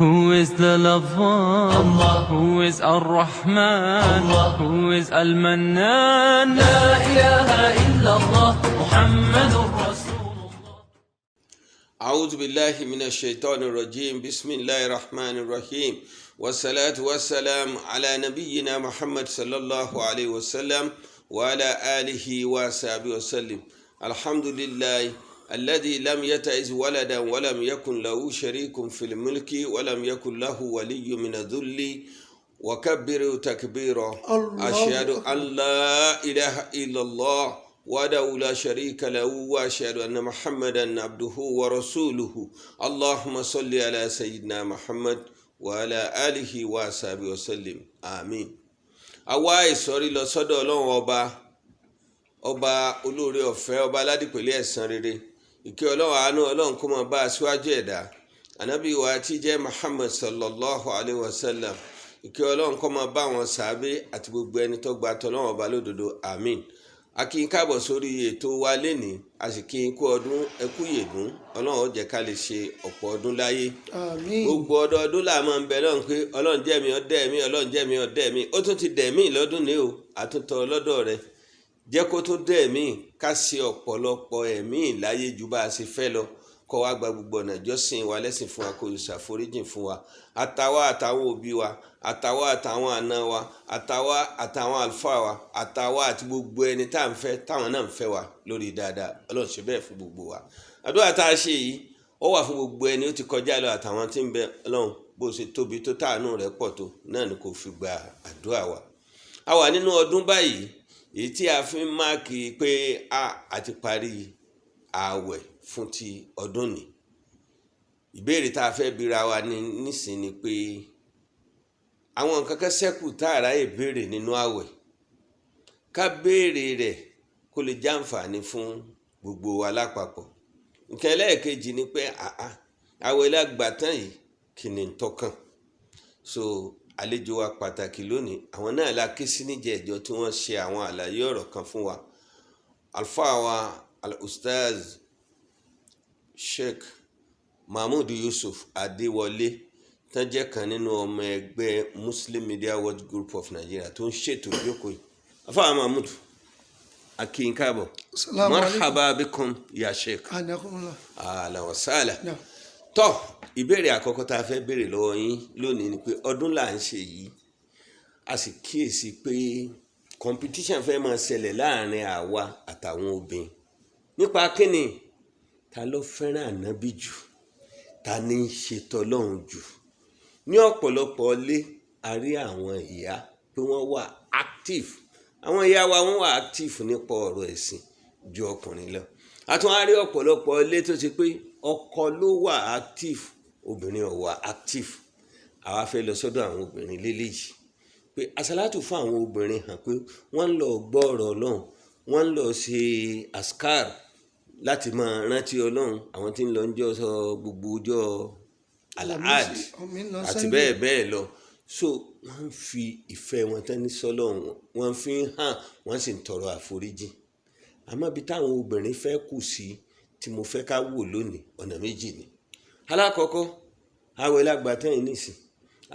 Who is the lover? Allah. Who is Ar-Rahman? Allah. Who is Al-Mannan? La ilaha illallah Muhammadur Rasulullah. أعوذ بالله من الشيطان الرجيم بسم الله الرحمن الرحيم والصلاة والسلام على نبينا محمد صلى الله عليه وسلم وعلى آله وصحبه وسلم الحمد لله الذي لم يتخذ ولدا ولم يكن له شريك في الملك ولم يكن له ولي من الذل وكبره تكبيرا أشهد أن لا إله إلا الله وحده لا شريك له وأشهد أن محمدا عبده ورسوله اللهم صل على سيدنا محمد وعلى آله وصحبه وسلم آمين. àwa ìsọ̀rí lọ sọ́dọ̀ Ọlọ́run ọba olóore ọ̀fẹ́ ọba aládìpẹ̀lẹ́ ẹ̀san rere ìkẹ́ Ọlọ́run àánú Ọlọ́run kó máa bá aṣíwájú ẹ̀dá ànábì wa tí jẹ́ Muhammad sallallahu alayhi wa sallam ìkẹ́ Ọlọ́run kó máa bá wọn sàábé àti gbogbo ẹni tó gba tọ́lọ́run ọba lódodo àmín. A kí yín káàbọ̀ sórí ètò wa lénìí a sì kí yín kú ọdún ẹkú yèdún Ọlọ́run ó jẹ́ ká lè ṣe ọ̀pọ̀ ọdún láyé Àmín. gbogbo ọdọọdún là máa ń bẹ lọ́run pé Ọlọ́run jẹ́ mi ọdẹ́ mi Ọlọ́run jẹ́ mi ọdẹ́ mi ó tún ti dẹ̀ mí lọ́dún ní o àtúntọ̀ lọ́dọ̀ rẹ̀ jẹ́ kó tún dẹ̀ mí ká ṣe ọ̀pọ̀lọpọ̀ ẹ̀mí láyé ju bá a ṣe fẹ́ lọ kó wá gba gbogbo ọ̀nà ìjọsìn wa lẹ́sìn fún wa kó ṣàforíjìn fún wa àtàwa àtàwọn òbí wa àtàwa àtàwọn àna wa àtàwa àtàwọn àlùfáà wa àtàwa àti gbogbo ẹni tá à ń fẹ́ táwọn náà ń fẹ́ wa lórí dáadáa Ọlọ́run ṣe bẹ́ẹ̀ fún gbogbo wa. Àdúrà tá a ṣe yìí ó wà fún gbogbo ẹni ó ti kọjá lọ àtàwọn tí ń bẹ Ọlọ́run bó ṣe tóbi tó táànù rẹ̀ pọ̀ tó náà ni kò fi gba àdúrà wa. A wà nínú ọdún báyìí èyí tí a fi ń máàkì pé a ti parí ààwẹ̀ fún ti ọdún ni. Ìbéèrè tá a fẹ́ bira wa nísìn ni pé àwọn nǹkan kan ṣẹ́kù tá a ráyè béèrè nínú ààwẹ̀ ká béèrè rẹ̀ kó lè jàǹfààní fún gbogbo wa lápapọ̀. Nǹkan ẹlẹ́ẹ̀kejì ni pé ààwẹ̀ lágbà tán yìí kí ni ń tọ́kàn. So àlejò wa pàtàkì lónìí àwọn náà la ké sí níjẹ̀ẹ́jọ́ tí wọ́n ṣe àwọn àlàyé ọ̀rọ̀ kan fún wa. Alfa wa al-Ustaz Sheikh Mahmood Yusuf Adéwọlé tán jẹ́ kan nínú ọmọ ẹgbẹ́ Muslim Media Watch Group of Nigeria tó ń ṣètò ìjókòó yìí. Alfa Mahmood akin káàbọ̀ marhaba bikum ya Sheikh ahlan wa sahlan. Tọ́ ìbéèrè àkọ́kọ́ tá a fẹ́ béèrè lọ́wọ́ yín lónìí ni pé ọdún là ń ṣe yìí a sì kíyèsí pé competition fẹ́ máa ṣẹlẹ̀ láàrin àwa àtàwọn obìnrin nípa kíni ta ló fẹ́ràn ànábì jù ta ní í ṣe tọlọ́run jù. Ní ọ̀pọ̀lọpọ̀ ilé a rí àwọn ìyá pé wọ́n wà active àwọn ìyá wa wọ́n wà active nípa ọ̀rọ̀ ẹ̀sìn ju ọkùnrin lọ. A tún á rí ọ̀pọ̀lọpọ̀ ilé tó ṣe pé ọkọ ló wà active obìnrin ò wà active. Àwa fẹ́ lọ sọ́dọ̀ àwọn obìnrin lélẹ́yìí pé àsálàtù fún àwọn obìnrin hàn pé wọ́n ń lọ gbọ́ ọ̀rọ̀ Ọlọ́run wọ́n ń lọ ṣe askar láti máa rántí Ọlọ́run àwọn tí ń lọ ń jọ sọ gbogbo ọjọ́ alahad àti bẹ́ẹ̀ bẹ́ẹ̀ lọ. So wọ́n ń fi ìfẹ́ wọn tán ní sọ́lọ́run wọ́n fi ń hàn wọ́n sì ń tọrọ àforíjì. Àmọ́ bí táwọn obìnrin fẹ́ kù sí tí mo fẹ́ ká wò lónìí ọ̀nà méjì ni. Alákọ̀ọ́kọ́ àwẹ̀ lágbà tán yìí nìsín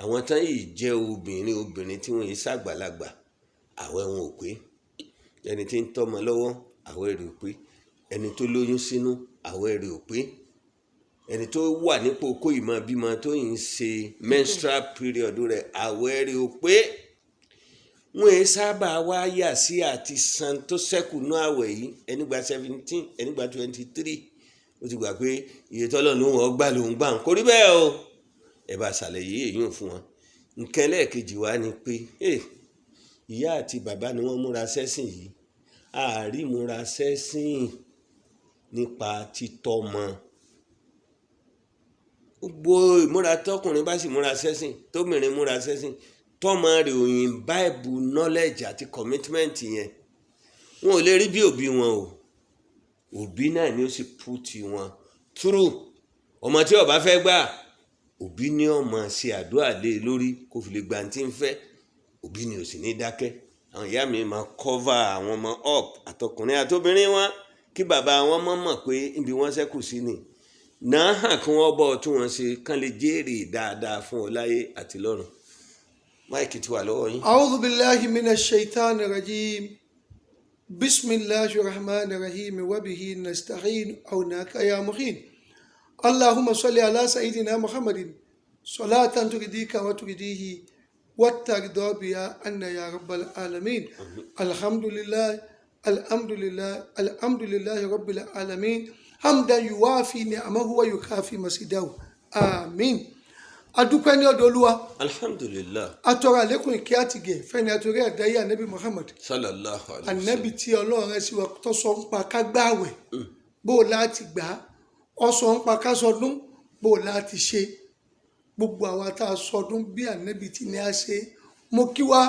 àwọn tán yìí jẹ́ obìnrin tí wọ́n yìí ṣàgbàlagbà àwẹ̀ wọn ò pé. Ẹni tí ń tọ́mọ lọ́wọ́ àwẹ̀ rẹ̀ ò pé ẹni tó lóyún sínú àwẹ̀ rẹ̀ ò pé ẹni tó wà nípò kó ìmọ̀ bímọ tó yìí ń ṣe menstrual period rẹ̀ àwẹ̀ rẹ̀ ò pé. Wọ́n yìí sábà wá yà sí àti san tó ṣẹ́kù ní àwẹ̀ yìí ẹni gba 17 ẹni gba 23 ó ti gbà pé iye tọ́lọ̀ ló wọ́n gbà ló ń gbà ń kórí bẹ́ẹ̀ o ẹ bá ṣàlàyé èyí fún wọn. Nǹkan ẹlẹ́ẹ̀kejì wá ni pé ìyá àti bàbá ni wọ́n múra sẹ́sìn yìí àárí múra sẹ́sìn nípa títọ́mọ. Gbogbo ìmúra tọkùnrin bá sì múra sẹ́sìn tóbìnrin múra sẹ́sìn tọ́mọ rẹ̀ òyìn bible knowledge àti commitment yẹn wọn ò lè rí bí òbí wọn o òbí náà ni ó sì put wọn through. Ọmọ tí ó bá fẹ́ gbà òbí ni ó máa ṣe àdúrà lé lórí kó fi lè gbà tí ń fẹ́ òbí ni ò sì ní dákẹ́. Àwọn ìyá mi máa cover àwọn ọmọ up àtọkùnrin àtobìnrin wọn kí bàbá wọn mọ̀ pé ibi wọ́n ṣẹ́kù sí ni náà hàn kí wọ́n bọ̀ tí wọ́n ṣe kán lè jèrè dáadáa fún ọ láyé àti lọ́run máìkì ti wà lọ́wọ́ yín. a'udhu billahi minash shaitani rajim bismillahir rahmanir rahim wa bihi nasta'in awnaka ya muhin allahumma salli ala sayyidina muhammadin salatan turidika wa turidihi واترضى بها أن يا رب العالمين الحمد لله رب العالمين حمدا يوافي نعمه ويكافي مزيده آمين adúpẹ́ ní ọ̀dọ̀ Olúwa alhamdulillah atọrọ àlékún ìkẹ́ àti ìgẹ̀ fẹ́ni àtòrí àdáyé ànábì Muhammad sallallahu alayhi wa sallam ànábì tí Ọlọ́run rẹ̀ sí wa tó sọ ń pa ká gbààwẹ̀ bó o láti gbà á ó sọ ń pa ká sọdún bó o láti ṣe gbogbo àwa tá a sọdún bí ànábì tí ní a ṣe mo kí wa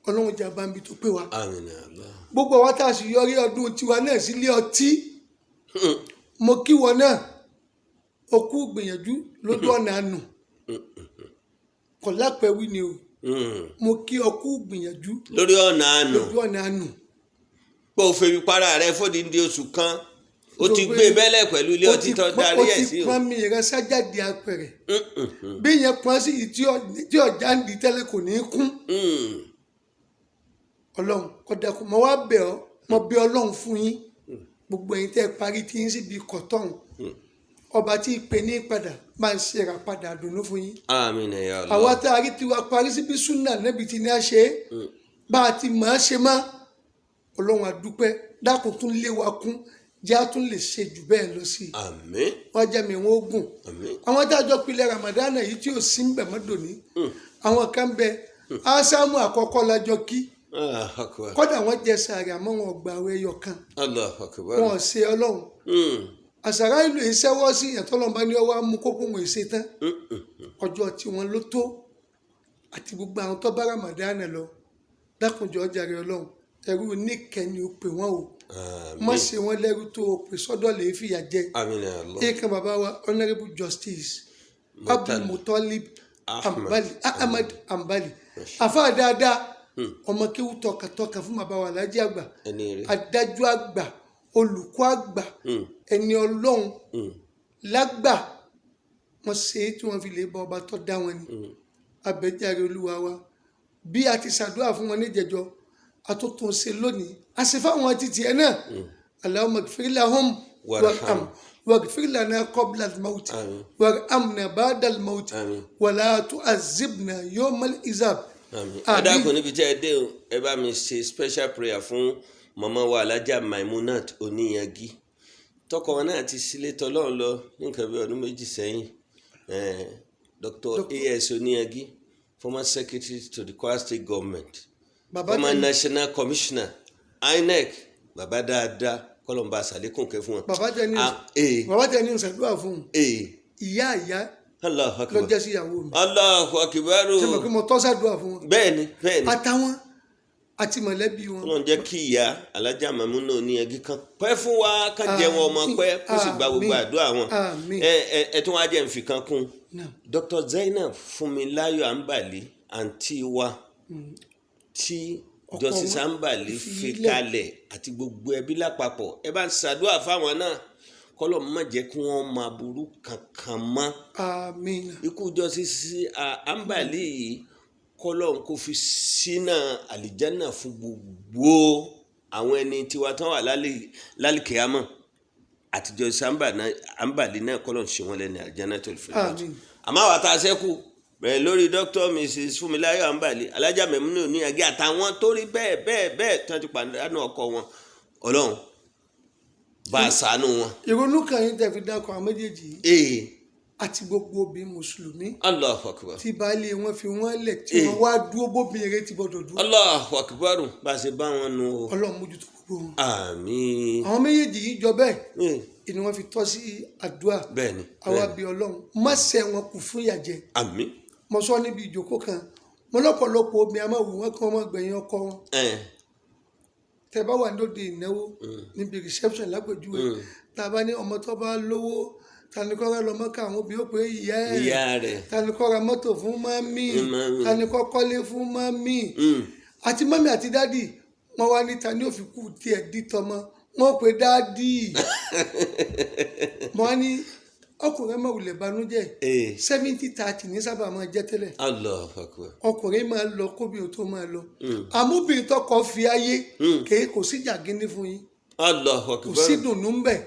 Ọlọ́run jà bá ń bi tó pé wa àmín Allah gbogbo àwa tá a sì yọrí ọdún tiwa náà sílé ọtí mo kí wọn náà okú gbìyànjú lójú ọ̀nà àánú kò lápẹ̀wí ni o mo kí ọkú gbìyànjú lórí ọ̀nà àánú lójú ọ̀nà àánú pé o fẹ́ fi para rẹ fódìdí oṣù kan o ti gbé bẹ́lẹ̀ pẹ̀lú ilé ọtí tó darí ẹ̀ sí o ti pọn mi rẹ sájáde apẹ̀rẹ̀ bí yẹn pọn sí yìí tí ọjà ń di tẹ́lẹ̀ kò ní í kún Ọlọ́run kọ́dàkùn mo wá bẹ̀ ọ́ mo bẹ̀ Ọlọ́run fún yín gbogbo ẹ̀yin tẹ́ parí tí yín síbi kọ̀tọ́hún ọba tí ìpè ní padà máa ń ṣèrà padà dùnú fún yín. àmín ya Allah. àwa tá a rí tiwa parí síbi súnà níbi tí ní a ṣe é bá a ti máa ṣe má Ọlọ́run àdúpẹ́ dákun tún lé wa kún jẹ́ a tún lè ṣe jù bẹ́ẹ̀ lọ sí i. àmín. wọ́n jẹ́ mi wọ́n gùn. àmín. àwọn tá a jọ pilẹ̀ Ramadan yìí tí ò sí ń bẹ̀ mọ́dọ̀ ní. àwọn kan bẹ ásámù àkọ́kọ́ lájọ kí. kọ́dà wọ́n jẹ sàárì àmọ́ wọn ò gbà àwẹ̀ ẹyọ kan. Allahu Akbar. wọn ò ṣe Ọlọ́run. àṣàrà ìlú ìṣẹ́wọ́ sí ìyàtọ̀lọ́mọba ní ọwọ́ amú kókó wọn èsè tán. ọjọ́ tí wọ́n ló tó àti gbogbo àwọn tó bá Ramadan lọ dákunjọ jàre Ọlọ́run ẹrú níkẹni ó pè wọ́n o má ṣe wọ́n lẹ́rú tó o pè sọ́dọ̀ lè fìyà jẹ. àmín ya Allah. èèkàn bàbá wa honourable justice Abdul Mutalib Ahmad Ambali àfa dáadáa ọmọ kéwú tọkàtọkà fún bàbá wa alájí àgbà adájọ́ àgbà olùkọ́ àgbà ẹni Ọlọ́run lágbà wọ́n ṣe é tí wọ́n fi lè bá ọba tó dá wọn ni abẹ́járe Olúwa wa bí a ti ṣàdúrà fún wọn níjẹjọ àtúntò ṣe lónìí a ṣe fáwọn títí ẹ náà Allahumma ighfir lahum warham waghfir lana qabla al-maut warhamna ba'da al-maut wala tu'azzibna yawmal hisab. ẹ dákun níbi tí ẹ dé o ẹ bá mi ṣe special prayer fún màmá wa alájà Maimunat Oníyangi tọkọ wọn náà ti sílé tọlọ́run lọ ní nǹkan bí ọdún méjì sẹ́yìn Dr. A.S. Oníyangi former secretary to the Kwara State Government former national commissioner INEC bàbá dáadáa kọlọmba àṣàlékùn kẹ fún wọn. bàbá tẹ ní ìṣàdúrà fún un ìyá ló jẹ́ sí ìyàwó mi. Allahu Akbar. ṣe mọ̀ pé mo tọ́ ṣàdúrà fún wọn. bẹ́ẹ̀ni. àtàwọn àti mọ̀lẹ́bí wọn. Ọlọ́run jẹ́ kí ìyá alájà Màmúnà Oníyangi kan pẹ́ fún wa ká jẹ́ wọn ọmọ pẹ́ kó sì gba gbogbo àdúrà wọn. ẹ tún wá jẹ́ n fi kan kún Dr. Zainab Fúnmiláyọ̀ Ambali àǹtí wa tí Justice Ambali fi kalẹ̀ àti gbogbo ẹbí lápapọ̀ ẹ bá ń ṣàdúrà fáwọn náà kọ́lọ̀ má jẹ́ kí wọ́n máa burú kankan mọ́. àmín. ikú Justice Ambali yìí kọ́lọ̀ kò fi sínà àlìjánà fún gbogbo àwọn ẹni tiwa tán wà lálìkẹ́yàmọ̀ àti Justice Ambali náà kọ́lọ̀ ṣe wọ́n lẹ́ni àlìjánà tó fi lọ́jọ́. àmọ́ àwọn tá a ṣẹ́kù bẹ̀rẹ̀ lórí Dr. Mrs. Fúnmiláyọ̀ Ambali alájà Màmúnà Oníyangi àtàwọn tó rí bẹ́ẹ̀ tán ti pàdánù ọkọ wọn Ọlọ́run bá a ṣàánú wọn. ìrònú kan yín tẹ̀ fi dákọ̀ àwọn méjèèjì yìí àti gbogbo obìnrin mùsùlùmí. Allahu Akbar. tí baálé wọn fi wọn lẹ̀ tí wọ́n wá dúró bóbìnrin rẹ ti gbọdọ̀ dúró. Allahu Akbar bá a ṣe bá wọn nù o. Ọlọ́run mójútó gbogbo wọn. àmín. àwọn méjèèjì yìí jọ bẹ́ẹ̀ ni wọ́n fi tọ́ sí àdúrà. bẹ́ẹ̀ni. àwa bí Ọlọ́run má ṣe wọn kù fún ìyàjẹ. àmín. mo sọ níbi ìjókòó kan mo lọ́pọ̀lọpọ̀ obìnrin a máa wù wọ́n kí wọ́n máa gbẹ̀yìn ọkọ wọn. tẹ bá wà lóde ìnáwó níbi reception lápèjúwe tá a bá ní ọmọ tó bá lówó tanikọ́ ra lọ́mọ ká àwọn obìnrin ó pé ìyá rẹ̀ tanikọ́ ra mọ́tò fún mami tanikọ́ kọ́lé fún mami àti mami àti dádì wọ́n wá ní tani òfin kù tiẹ̀ di tọmọ wọ́n pé dádì wọ́n ní ọkùnrin máa wulẹ̀ banújẹ́ 70-30 ní sábà máa jẹ́ tẹ́lẹ̀. Allahu Akbar. ọkùnrin máa lọ kóbi ò tó máa lọ. àmúbìnrin tọkọ fi ayé kèé kò sí jàgínní fún yín. Allahu Akbar. kò sí dùnnú ń bẹ̀.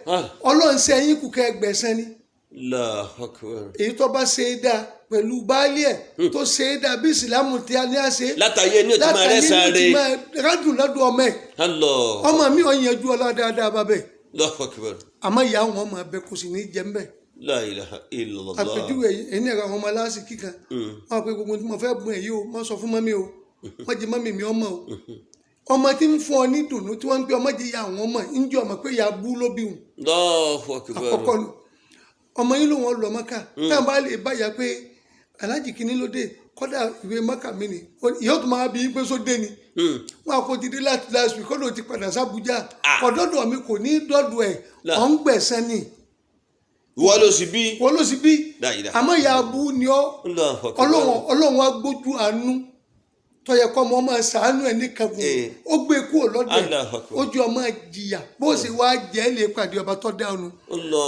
ọlọ́run ṣe ẹyin kù kẹ́ gbẹ̀san ni. Allahu Akbar. èyí tó bá ṣe é dáa pẹ̀lú baálé ẹ̀ tó ṣe é dáa bí ìsìlámù tí a ní àṣẹ. látàyé ni o ti máa rẹ́ sáré. látàyé ni o ti máa rádùn lọ́dún ọmọ ẹ̀. ọmọ mi ò yanjú ọlá dáadáa bábẹ́. Allahu Akbar. àmọ́ ìyá wọn máa bẹ kò sì ní jẹ́ ń bẹ̀. La ilaha illallah. àpèjúwe ẹni ẹ̀rọ àwọn ọmọ aláṣẹ kíkan wọn pe gbogbo tí mo fẹ́ bùn èyí o má sọ fún mọ́mí o má jẹ mọ́mí mi ọmọ o ọmọ tí ń fún ọ ní dùnú tí wọ́n ń gbé ọmọ jẹ ìyá àwọn ọmọ ń jẹ ọmọ pé ìyá bú ló bí wọn. Allahu Akbar. àkọ́kọ́ nu ọmọ yín ló wọn lọ mọ́kà táwọn bá lè báyà pé alájì kìíní ló dé kọ́dà ìwé mọ́kà mi ni ìyá tó máa bí pé sóde ni wọn àpò ti dé láti last week kọ́dọ̀ ti padà sábújá kọ́dọ̀dọ̀ mi kò ní dọ́dọ̀ ẹ̀ ọ̀ ń gbẹ̀sẹ̀ ni. wọ́n ló sì bí. wọ́n ló sì bí. àmọ́ ìyá abú ni ọ́ ọlọ́run wa gbójú àánú tọ́yẹ kọ́ ọmọ máa ṣàánú ẹ̀ ní kankan ó gbé kúrò lọ́dọ̀ ẹ̀ ojú ọmọ jìyà bó ṣe wá jẹ́ lè pàdé ọba tó dá ọnu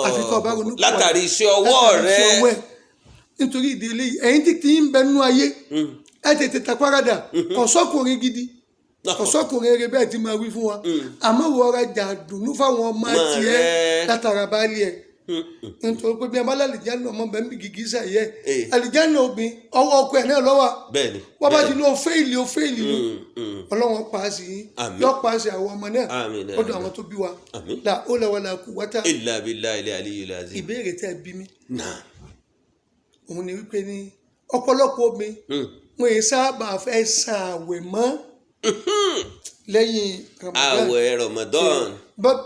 àfi tó ọba ronú. látàrí iṣẹ́ ọwọ́ rẹ̀. nítorí ìdílé yìí ẹ̀yin tí kì í bẹ nú ayé ẹ tètè takwárádà kọ̀sọ́kùnrin gidi kọ̀sọ́kùnrin eré bẹ́ẹ̀ ti máa wí fún wa àmọ́ wọ́ọ́ra jà dùnú fáwọn ọmọ tiẹ̀ látara baálé ẹ̀ nítorí pé bí ẹ bá lálìjáná ọmọ bẹ́ẹ̀ ń bí gìgí sàyẹ àlìjáná obìn ọwọ́ ọkọ ẹ̀ náà lọ́wọ́ wọ́n bá ti lọ fẹ́ẹ̀lì ó fẹ́ẹ̀lì ni ọlọ́wọ́n pa á sí yọ pa á sí àwọn ọmọ náà ó dùn àwọn tó bí wa la ó lọ́wọ́ la kú wátá. illa billahi al-aliyyil azim. ìbéèrè tẹ́ bí mi òun ni wípé ní ọ̀pọ̀lọpọ̀ obìn wọn èyí sábà fẹ́ san àwẹ̀ mọ́ lẹ́yìn Ramadan. àwẹ̀ Ramadan.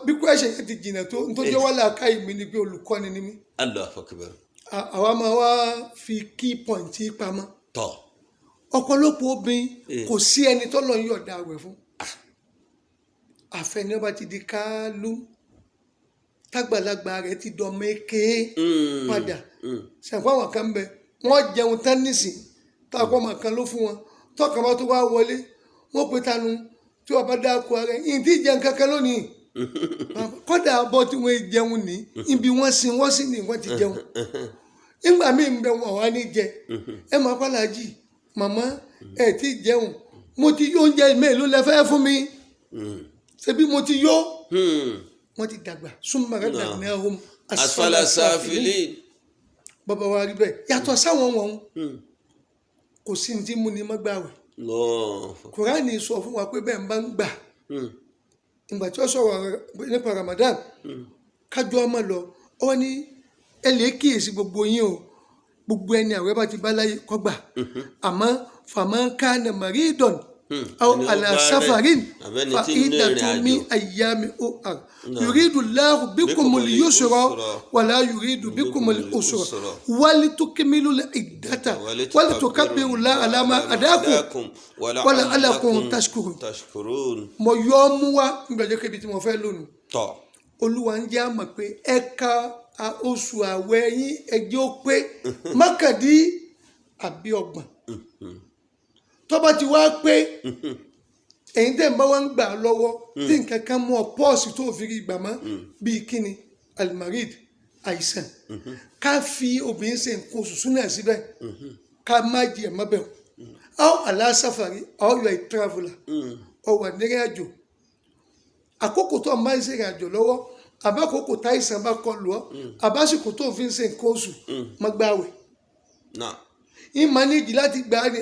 bí kò ẹ̀ṣẹ̀ yẹn ti jìnnà tó nítorí wọ́n là ká ìmí ni pé olùkọ́ni ni mí. Allahu Akbar. àwa máa wá fi key point pamọ́. tọ́. ọ̀pọ̀lọpọ̀ obìnrin kò sí ẹni tó lọ yọ̀ọ̀dà àwẹ̀ fún. àfẹni ọba ti di káálú tágbàlagbà rẹ̀ ti dọ̀mọ́ eke padà. ṣàǹfà àwọn kan bẹ wọ́n jẹun tán nísìn táwọn ọmọ kan ló fún wọn tọ́ka bá tó wá wọlé wọ́n pe tanu tí wọ́n bá dáko ara yìí tí jẹun kankan lónìí kọ́dà bọ́ tí wọ́n jẹun ní ibi wọ́n sì ní wọ́n ti jẹun nígbà míì ń bẹ wọn wá ní jẹ ẹ máa pàlàjì màmá ẹ ti jẹun mo ti yó oúnjẹ mélòó lẹ fẹ́ fún mi ṣebí mo ti yó wọ́n ti dàgbà súnmọ́ra dàgbà home asfala safilin bàbá wa rí bẹ́ẹ̀ yàtọ̀ sáwọn wọn kò sí ní tí mú ni mọ́ gbà wẹ̀ Kùránì sọ fún wa pé bẹ́ẹ̀ ń bá ń gbà ìgbà tí ó sọ̀rọ̀ nípa Ramadan kájọ ọmọ lọ ọ ní ẹ lè kíyèsí gbogbo yín o gbogbo ẹni àwẹ̀ bá ti bá láyé kó gbà àmọ́ faman kana maridon aw ala safarin fa iddatun min ayyamin ukhar yuridu Allahu bikumul yusra wala yuridu bikumul usra walitukmilul iddata walitukabbiru Allaha ala ma hadakum wala'allakum tashkurun. mo yọ ọ́ mú wá nígbàjọ́ kébi tí mo fẹ́ lónìí. Olúwa ń jẹ́ àmọ̀ pé ẹ̀ka oṣù àwẹ̀ yín ẹjẹ́ ó pé mọ́kàndí àbí ọgbọ̀n tó bá ti wá pé èyí tẹ̀ ń bá wọn gbà lọ́wọ́ tí nǹkan kan mú ọ pọ́ọ̀sì tó fi rí gbà mọ́ bíi kíni almarid àìsàn ká fi obìnrin ṣe nǹkan oṣù súnà síbẹ̀ ká má jẹ ẹ̀ mọ́bẹ̀ ọ aláṣàfàrí ọ yọ traveller ọ wà nírìn àjò àkókò tó máa ń ṣe ìrìn àjò lọ́wọ́ àbákòókò táìsàn bá kọlù ọ àbásìkò tó fi ń ṣe nǹkan oṣù mọ́gbàwẹ̀ ìmánéjì láti gbà á ní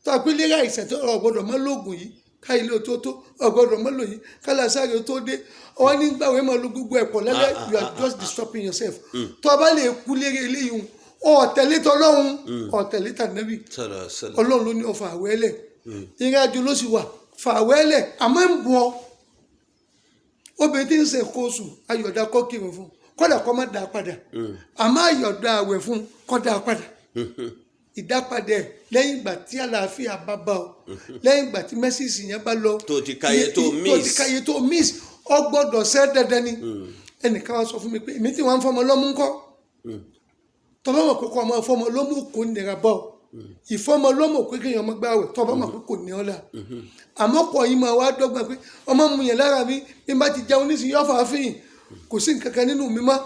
tó àpilẹ̀rẹ̀ àìsàn tó ọ̀gbọ́dọ̀ mọ́ lóògùn yìí ká ilé òtótó ọ̀gbọ́dọ̀ mọ́ lòyìn ká làásàrè tó dé ọwọ́ nígbàwé máa lo gbogbo ẹ̀pọ̀ lálẹ́ you are just disturbing yourself tó o bá lè kú lérè eléyìí ọ̀tẹ̀lé tọ́lọ́hún ọ̀tẹ̀lé tànàbí ọlọ́run ló ní ọ fà àwẹ́lẹ̀ ìrìn àjò ló sì wà fà àwẹ́lẹ̀ àmọ́ ń bu ọ obìnrin tí ń ṣe nǹkan oṣù ayọ̀dá kọ́ kírun fún kọ́dà kọ́ má dá a padà àmọ́ ayọ̀dá àwẹ̀ fún kọ́ dá a padà ìdápadà lẹ́yìn ìgbà tí àlàáfíà bá bá ọ lẹ́yìn ìgbà tí mẹ́sìsì yẹn bá lọ tó ti káyé tó miss ọ gbọ́dọ̀ ṣẹ́ dandan ni ẹnìkan wá sọ fún mi pé èmi tí wọ́n ń fọmọ lọ́mú ńkọ́ tọ́ba mọ̀ pé kọ́ ọmọ fọmọ lọ́mú kò nira bọ́ ìfọmọ lọ́mú pé kéèyàn ọmọ gbáwẹ̀ tọ́ba mọ̀ pé kò ní ọ́ la àmọ́ pọ̀ yìí máa wá dọ́gba pé ọmọ mu yẹn lára mi bí n bá ti jẹun nísìnyí yọ́ fà á fìyìn kò sí nǹkan kan nínú mi mọ́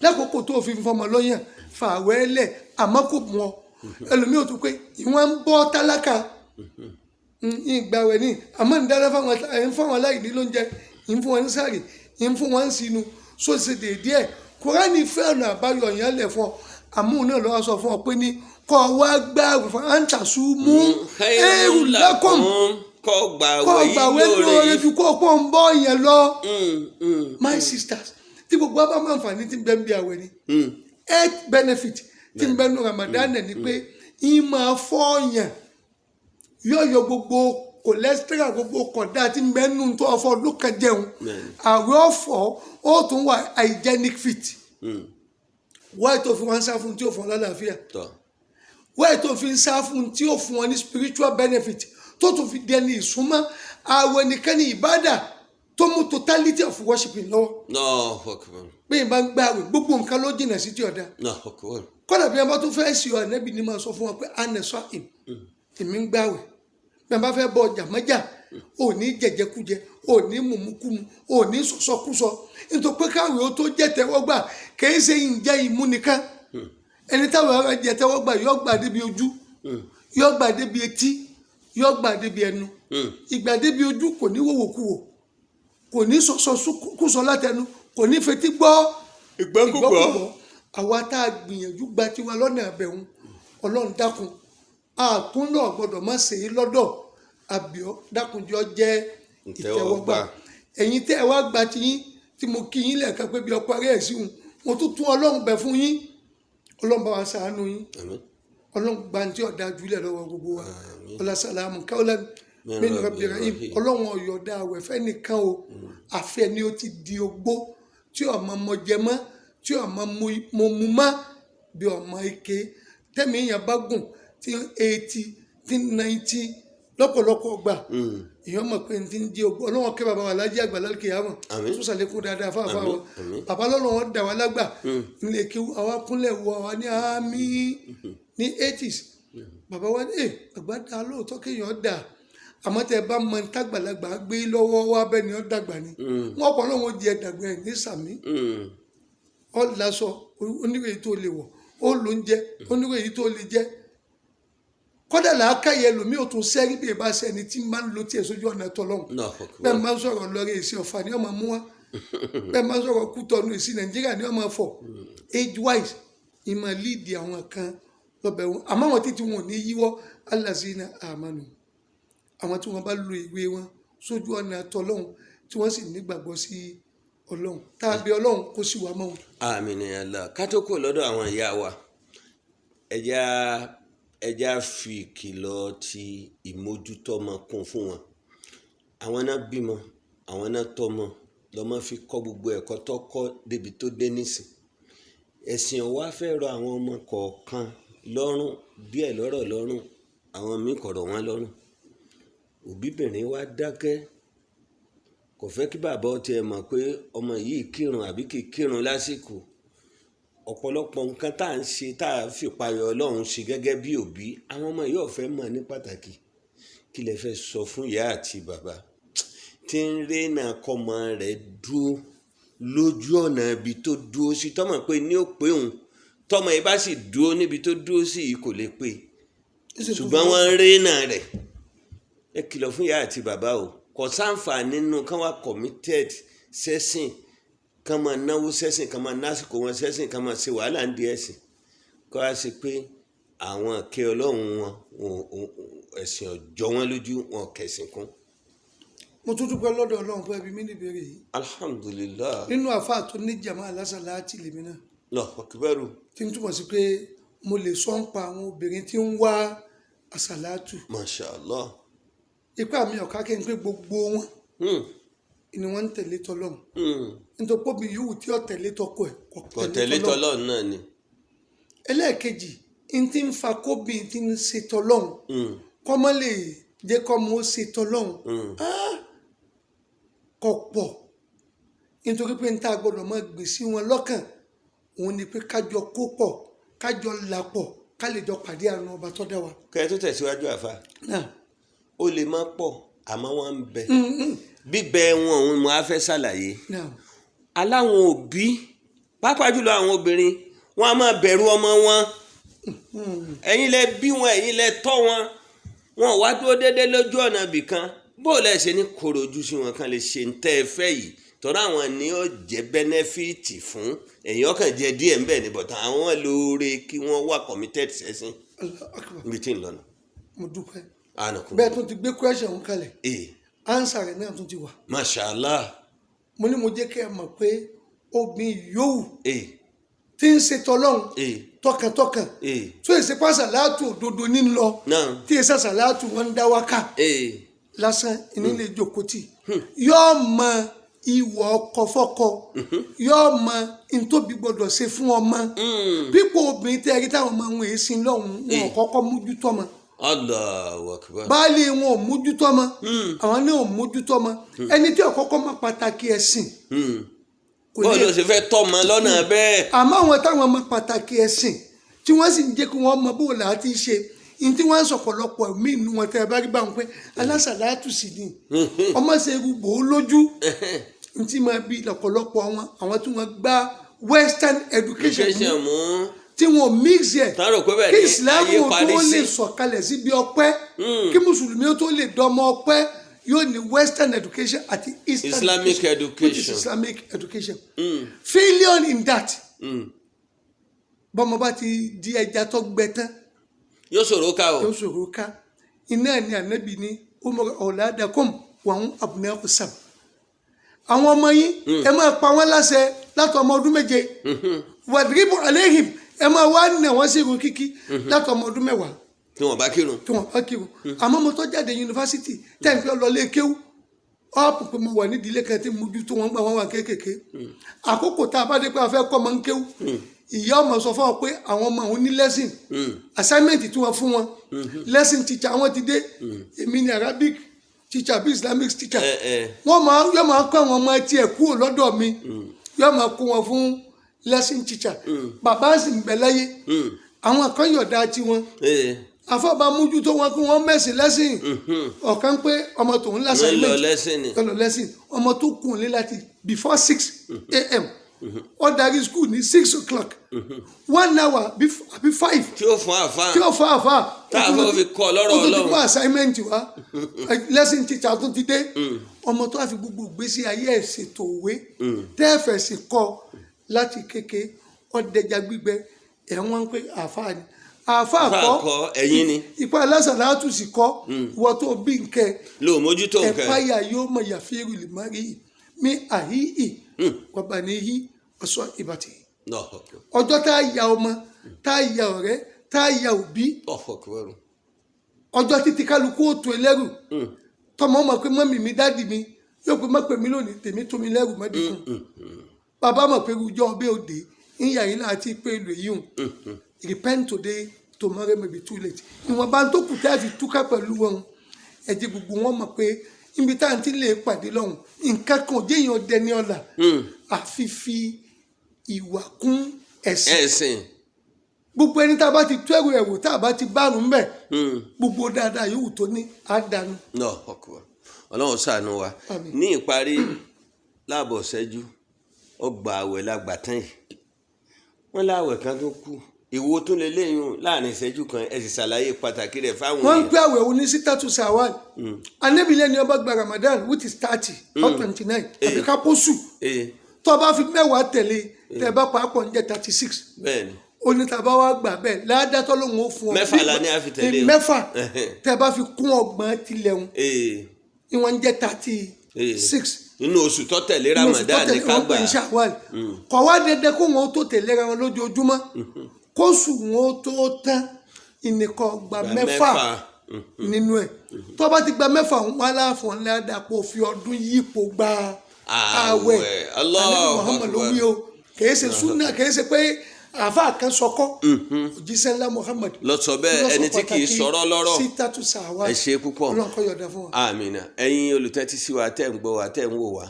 lákòókò tó fi fọmọ lọ́yàn fàwẹ́lẹ̀ àmọ́ kò mọ̀ ẹlòmíì ò tún pé ìwọ̀n ń bọ́ tálákà ìgbàwẹ̀ ní àmọ́ ń dára fáwọn aláìní lóúnjẹ ń fún wọn ní sààrì ń fún wọn ń sinú sóṣè déédé ẹ̀ Kùránì fẹ́ ọ̀nà àbáyọ yẹn lẹ̀ fún ọ àmúhùn náà lọ́wọ́ sọ fún ọ pé ní kọ́ wá gbààwẹ̀ fún àǹtàṣú mú ẹrù lákòm kọ́ gbààwẹ̀ lóore ju kó pọ̀ ń bọ́ yẹn lọ. My sisters tí gbogbo abá máa ń fà ní tí ń bẹ́ ń bí àwẹ̀ ni health benefit tí ń bẹ́ nu Ramadan ni pé yín máa fọ́ yàn yọ̀yọ̀ gbogbo cholesterol gbogbo kọ̀dá tí ń bẹ́ nù tó ọ̀fọ̀ lókàn jẹun àwẹ̀ ọ̀fọ̀ ó tún wà hygienic fit wáyé tó fi wọn sá fún tí ó fún ọ lálàáfíà wáyé tó fi ń sá fún tí ó fún ọ ní spiritual benefit tó tún fi dẹni ìsúnmọ́ àwẹ̀ nìkan ní ìbádà tó mú totality of worshiping lọ́wọ́ pé ìbá ń gbá àwẹ̀ gbogbo nǹkan ló jìnà sí tí ọ̀dà kọ́dà bí wọn bá tún fẹ́ sí ọ ẹ̀nẹ́bí ni máa sọ fún wọn pé anẹ́sọ́ èmi ń gbá àwẹ̀ bí wọn bá fẹ́ bọ ọjà mọ́jà ò ní jẹjẹkújẹ ò ní mùmúkúmu ò ní sọ̀sọ́kúsọ nítorí pé káwé ó tó jẹ́ tẹ́wọ́gbà kìí ṣe ìjẹ́ ìmú nìkan ẹni táwọn ará jẹ tẹ́wọ́gbà yóò gbà débi ojú yóò gbà débi etí yóò gbà débi ẹnu ìgbà débi ojú kò ní wòwòkúwò kò ní sọ̀sọ́kúsọ látẹnu kò ní fetí gbọ́ ìgbọ́kúgbọ́ àwa tá a gbìyànjú gba tiwa lọ́nà àbẹ̀wò Ọlọ́run dákun àtúnlọ̀ gbọ́dọ̀ má ṣe é lọ́dọ̀ àbíọ́ dákunjọ́ jẹ́ ìtẹ́wọ́gbà ẹ̀yin tẹ́ ẹ wá gba tiyín tí mo kí yín lẹ́ẹ̀kan pé bí ọkọ rẹ̀ ẹ̀ sí wọn mo tún Ọlọ́run bẹ̀ fún yín Ọlọ́run bá wa ṣàánú yín Ọlọ́run gba ní tí ọ̀dà jùlẹ̀ lọ́wọ́ gbogbo wa ọlásàlámù káwọlá mẹ́rin rabirahim Ọlọ́run ọ̀yọ̀dà àwẹ̀fẹ́ nìkan o àfẹ́ ni ó ti di ogbó tí ọmọ mọ̀jẹ̀mọ́ tí ọmọ mo mú má bí ọmọ ike tẹ́mi èèyàn bá gùn tí 80 tí 90 lọ́pọ̀lọpọ̀ gbà èèyàn mọ̀ pé ti ń di ogbó Ọlọ́run kẹ́ bàbá wa lájẹ́ àgbà lálùkè yàmọ̀ tó sàlékún dáadáa fáfá wọn bàbá lọ́lọ́run dà wá lágbà nílé kí àwa kúnlẹ̀ wọ àwa ní àmì ní 80s bàbá wa ní àgbà dá lóòótọ́ kéèyàn dà àmọ́ tẹ́ ẹ bá mọ tágbàlagbà gbé lọ́wọ́ wá bẹ́ẹ̀ ni ó dàgbà ni wọ́n pọ̀ lọ́wọ́ jẹ dàgbà ẹ̀ ní sàmí ó lásọ oníwèé tó lè wọ̀ ó lóúnjẹ oníwèé tó lè jẹ kódà làákàyè ẹlòmíì ò tún sẹ́rí bí ìbá sẹ́ni tí máa ń lo tiẹ̀ sójú ọ̀nà tọ́lọ́hún bẹ́ẹ̀ máa ń sọ̀rọ̀ lọ́rẹ́ èsì ọ̀fà ni ọmọ mú wa bẹ́ẹ̀ máa ń sọ̀rọ̀ kútọ́nù èsì Nàìjíríà ni ọmọ fọ̀ age wise ìmọ̀ líìdì àwọn kan lọ́bẹ̀ wọn àmọ́ àwọn títí wọn ò ní yíwọ́ alazina amanu àwọn tí wọ́n bá lo ìwé wọn sójú ọ̀nà tọ́lọ́hún tí wọ́n sì nígbàgbọ́ sí Ọlọ́hun tàbí Ọlọ́hun kó sì wá mọ́ wọn. àmín ya Allah ká tó kó lọ́dọ̀ àwọn ìyá wa ẹja fi ìkìlọ̀ ti ìmójútọ́mọ kún fún wọn àwọn náà bímọ àwọn náà tọ́mọ lọ́mọ fi kọ́ gbogbo ẹ̀kọ́ tó kọ́ débi tó dé nísìn ẹ̀sìn ọ̀wá fẹ́ rọ àwọn ọmọ kọ̀ọ̀kan lọ́rùn díẹ̀ lọ́rọ̀ lọ́rùn àwọn míì kò rọ̀ wọ́n lọ́rùn òbíbìnrin wa dákẹ́ kò fẹ́ kí bàbá ọtí ẹ̀ mọ̀ pé ọmọ yìí kírun àbí kì í kírun lásìkò ọ̀pọ̀lọpọ̀ nǹkan tá à ń ṣe tá a fi payọ̀ Ọlọ́run ṣe gẹ́gẹ́ bí òbí àwọn ọmọ yìí ò fẹ́ mọ̀ ní pàtàkì kí lẹ fẹ́ sọ fún ìyá àti bàbá tí ń rénà kọ́mọ rẹ̀ dúró lójú ọ̀nà ibi tó dúró sí tọ́mọ pé ní ó pé òun tọ́mọ yìí bá sì dúró níbi tó dúró sí yìí kò lè pé ṣùgbọ́n wọ́n ń rénà rẹ̀ ẹ kìlọ̀ fún ìyá àti bàbá o kò sáǹfààní nínú kán wá committed sẹ́sìn kán máa náwó sẹ́sìn kán máa násìkò wọn sẹ́sìn kán máa ṣe wàhálà ń di ẹ̀sìn kó wá sí pé àwọn àkẹ́ Ọlọ́run wọn ẹ̀sìn ọ̀jọ́ wọn lójú wọn kẹ̀sìn kún. mo tún dúpẹ́ lọ́dọ̀ Ọlọ́run fún ẹbí mi níbẹ̀rẹ̀ yìí. alhamdulilayi. nínú àfáà tó ní jama alásàláàtì lèmi náà. lọ ọkùnrin. tí n túmọ̀ sí pé mo lè sọ ń pa àwọn obìnrin tí ń wá àsàlátù. masha Allah. ipá mi ọ̀ká kí n pé gbogbo wọn ni wọ́n ń tẹ̀lé tọ́lọ́run nítorí pé bí yòówù tí ó tẹ̀lé tọkọ ẹ̀ kò tẹ̀lé tọ́lọ́run náà ni. ẹlẹ́ẹ̀kejì n ti ń fa kóbi ti ń ṣe tọ́lọ́run kọ́mọ́ lè jẹ́ kọ́mọ́ ó ṣe tọ́lọ́run kò pọ̀ nítorí pé n ta gbọ́dọ̀ máa gbè sí wọn lọ́kàn òun ni pé kájọ kó pọ̀ kájọ là pọ̀ ká lè jọ pàdé àrùn ọba tó dá wa. kẹ́ ẹ tó tẹ̀síwájú àfa ó lè má pọ̀ àmọ́ wọ́n ń bẹ bíbẹ wọn òun mo á fẹ́ ṣàlàyé aláwọn òbí pàápàá jùlọ àwọn obìnrin wọn a máa bẹ̀rù ọmọ wọn ẹ̀yin lẹ bí wọn ẹ̀yin lẹ tọ́ wọn wọn wá dúró déédéé lójú ọ̀nà ibìkan bó lẹ ṣe ní kóró ojú sí wọn kan lè ṣe ń tẹ́ ẹ fẹ́ yìí tọ́ra àwọn ni ó jẹ́ bẹ́nẹ́fìtì fún èèyàn kàn jẹ́ díẹ̀ ń bẹ̀ ní bọ̀tán àwọn lóore kí wọ́n wà committed sẹ́sìn níbi tí ń lọ nù. mo dúpẹ́ bẹ́ẹ̀ tún ti gbé question ń kalẹ̀ answer rẹ̀ náà tún ti wà. mashallah. mo ní mo jẹ́ kẹ́ ẹ mọ̀ pé obìnrin yòówù tí ń ṣe tọ́lọ́hún tọkàntọkàn tó èsì pa sàlátù òdodo ní lọ tí èsì sàlátù wọn ń dá wákà lásán ìnílé jòkótì yóò mọ ìwọ ọkọ fọ́kọ yóò mọ ntóbi gbọ́dọ̀ ṣe fún ọmọ pípọ̀ obìnrin tẹ́ ẹrí táwọn ọmọ wọn èé sin lọ́hùn wọn kọ́kọ́ mójútó ọmọ. Allahu Akbar. baálé wọn ò mójútó ọmọ àwọn náà ò mójútó ọmọ ẹni tí ọ̀kọ́kọ́ mọ pàtàkì ẹ̀sìn. bọ́ọ̀lù ṣe fẹ́ tọ́ ọmọ lọ́nà bẹ́ẹ̀. àmọ́ àwọn táwọn mọ pàtàkì ẹ̀sìn tí wọ́n sì ń jẹ́ kí wọ́n mọ bó la ti ṣe ní tí wọ́n ń sọ̀pọ̀lọpọ̀ mí inú wọn tẹ́ ẹ bá rí báwọn pé alásàlátù sì ni ọmọ ṣe rúgbò ó lójú ní tí máa bí lọ́pọ̀lọpọ̀ àwọn tí wọ́n gba western education mú tí wọ́n mix yẹ kí ìsìlámù tó lè sọ̀kalẹ̀ síbi ọpẹ́ kí mùsùlùmí tó lè dọ́mọ ọpẹ́ yóò ní western education àti Islamic education which is Islamic education failure in that bọ́mọ bá ti di ẹja tó gbẹ tán yóò ṣòro ká o yóò ṣòro ká iná ní ànábì ní umar ọ̀làdàkùn wàhún abùnẹ́kù sàm àwọn ọmọ yín ẹ máa pa wọ́n láṣẹ láti ọmọ ọdún 7 wàdìrìbù aléhìm ẹ máa wá nà wọ́n sí irun kíkí láti ọmọ ọdún 10 tí wọ́n bá kírun àmọ́ mo tó jáde yunifásitì tẹ́ǹkì ọlọ́lé kéwú ọ̀pọ̀ pé mo wà nídìí ilé kan tí mo ju tó wọ́n gbà wọ́n wà kéékèèké àkókò tá a bá dé pé a fẹ́ kọ́ ọmọ ń kéwú ìyá ọmọ sọ fún ọ pé àwọn ọmọ òun ní lesson assignment tí wọ́n fún wọn lesson teacher wọn ti dé èmi ni Arabic teacher bí Islamic teacher wọ́n yóò máa kọ́ àwọn ọmọ tiẹ̀ kúrò lọ́dọ̀ mi yóò máa kó wọn fún lesson teacher bàbá sì ń bẹ láyé àwọn kan yọ̀dá tiwọn afọba mójútó wọn kí wọn mẹsìn lẹ́sìn ọ̀kan pé ọmọ tòun lọ lẹ́sìn ọmọ tó kùn lé láti before 6 a.m. ó darí school ní 6 o'clock 1 hour àbí 5 tí ó fún àfa táàfọ́ fi kọ́ lọ́rọ̀ Ọlọ́run ó tó ti kọ́ assignment wa lesson teacher tó ti dé ọmọ tó wà fi gbogbo ìgbésí ayé ẹ̀ ṣètò òwe tẹ́ẹ̀fẹ̀ sì kọ́ láti kéke ọ̀dẹ̀jà gbígbẹ ẹ̀ wọ́n ń pè àáfàá ni àáfàá kọ́ ẹ̀yin ni ipa alásàlátù sì kọ́ ìwọ tó bí nkẹ́ ló mójútó nkẹ́ ẹ̀páyà yóò mọ yàfẹ́rù lè má rí mi àhíhì ọba ní yí ọ̀ṣọ́ ìbàtì ọjọ́ tá a ya ọmọ tá a ya ọ̀rẹ́ tá a ya òbí ọjọ́ títí kálukú òtún ẹlẹ́rù tọmọ ọmọ pé mọ́mì mi dádì mi yóò pé má pè mí lónìí tèmi tó mi lẹ́rù mọ́dínkù bàbá mọ̀ pé rújọ́ ọbẹ̀ òde ìyá yìí láti pé ìlú èyí hùn repent today tomorrow may be too late ìwọ̀n bá ń tó kù tá a fi túká pẹ̀lú wọn ẹ̀jẹ̀ gbogbo wọn mọ̀ pé ibi tá à ń ti lè pàdé lọ́hùn nǹkan kan òjèèyàn dẹni ọ̀la àfi fi ìwà kún ẹ̀sìn gbogbo ẹni tá a bá ti tú ẹrù ẹ̀wò tá a bá ti bárùn mbẹ̀ gbogbo dáadáa yòówù tó ní àdánù. Ọlọ́run ṣàánú wa ní ìparí láàbọ̀ ṣẹ́jú ọgbà àwẹ̀ lágbà tán yìí wọ́n láwẹ̀ kan tó kù ìwo tún lè léyìn láàrin ìṣẹ́jú kan ẹ sì ṣàlàyé pàtàkì rẹ̀ fáwọn èèyàn. wọ́n ń pẹ́ àwẹ̀ òní sí tatu sawal anébílẹ̀ ni ọba gba Ramadan which is 30 or 29 àbí kápósù tó bá fi 10 tẹ̀lé tẹ̀ bá pàápọ̀ ń jẹ́ 36. bẹ́ẹ̀ni onítàbá wa gbà bẹ́ẹ̀ ládàtọ́ lòun ó fún ọ. 6 la ní àfi tẹ̀lé o 6 tẹ̀ bá fi kún ọgbọ̀n tilẹ̀ ń ìwọ̀n ń jẹ́ 36. nínú oṣù tó tẹ̀lé Ramadan ní ká gbà kọ̀ wá dẹ́dẹ́ kó wọn tó tẹ̀lé ra wọn lójoojúmọ́ kóṣù wọn tó tán ìnìkan gba 6 nínú ẹ̀ tó bá ti gba 6 wọn aláfọ̀ ńlá dàpọ̀ fi ọdún yípo gba àwẹ̀ Ànábì Muhammad ló wí o kìí ṣe súnà kìí ṣe pé àfa kan sọkọ òjíṣẹ́ ńlá Muhammad lọ sọ bẹ́ẹ̀ ẹni tí kì í sọ̀rọ̀ lọ́rọ̀ sítátù sàwá ẹ ṣe púpọ̀ ọlọ́nkọ́ yọ̀dá fún wa. àmín ẹ̀yin olùtẹ́tí sí wa tẹ́ ń gbọ́ wa tẹ́ ń wò wá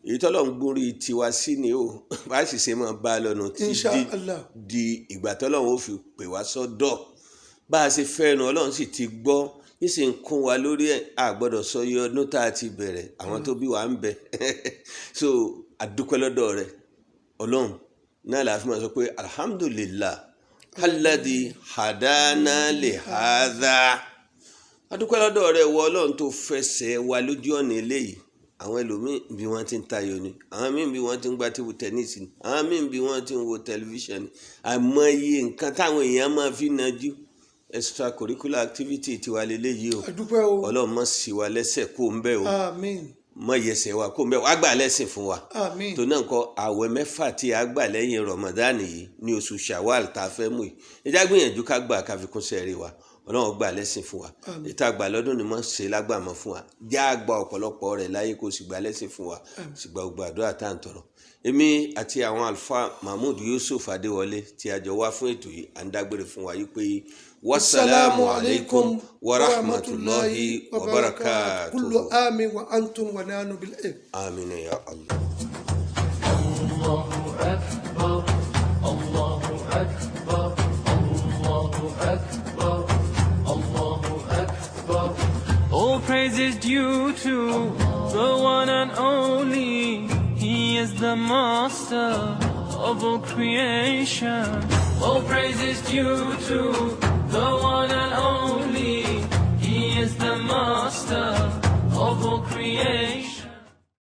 èyí tọ́lọ̀ ń gbórí tiwa sí ni o bá sì ṣe máa bá a lọ́nà tí di ìgbà tọ́lọ̀ ń fi pè wá sọ́dọ̀ bá a ṣe fẹ́ràn Ọlọ́run sì ti gbọ́ níṣẹ́ ń kún wa lórí ẹ̀ àgbọ́dọ̀ sọ iye ọdún tá a ti bẹ̀rẹ̀ àwọn tó bí wa ń bẹ so àdúpẹ́ lọ́dọ̀ rẹ̀ Ọlọ́run náà la fi máa sọ pé alhamdulillah alladhi hadana li hadha. adúpẹ́ lọ́dọ̀ rẹ̀ wọ ọlọ́run tó fẹsẹ̀ wa lójú ọ̀nà eléyìí. àwọn ẹlòmíín bí wọ́n ti ń tayò ni, àwọn míín bí wọ́n ti ń gbá tébù tẹ́nísì ni, àwọn míín bí wọ́n ti ń wo tẹlifíṣàn ni. àìmọye nǹkan táwọn èèyàn máa fi nájú extracurricular activity tiwa lélẹ́yìí o. adúpẹ́ o. ọlọ́run má ṣì wá lẹ́sẹ̀ kó ń bẹ́ o. àmín. má yẹsẹ̀ wa kó ń bẹ́ o. wá gbà lẹ́sìn fún wa. àmín. tó náà kọ́ àwẹ̀ mẹ́fà tí a gbà lẹ́yìn Ramadan yìí ní oṣù Shawwal tá a fẹ́ mú yìí. ẹ já gbìyànjú ká gbà ká fi kún sẹ́ẹ̀rì wa. ọlọ́run gbà lẹ́sìn fún wa. ìta gbà lọ́dún ni mo ṣe lágbàmọ́ fún wa. já gba ọ̀pọ̀lọpọ̀ rẹ̀ láyé kó sì gbà lẹ́sìn fún wa. sì gba gbogbo àdúrà tá à ń tọrọ. èmi àti àwọn àlùfáà Mahmood Yusuf Adéwọlé tí a jọ wá fún ètò yìí à ń dágbére fún wa yìí pé wasalaamu alaykum wa rahmatulahi wa barakatuhu. kullu amin wa antum wa nanu bil ilm. amina ya Allah. Allahu akbar, Allahu akbar, Allahu akbar, Allahu akbar. All praise is due to the one and only. He is the master of all creation. All praise is due to the one and only.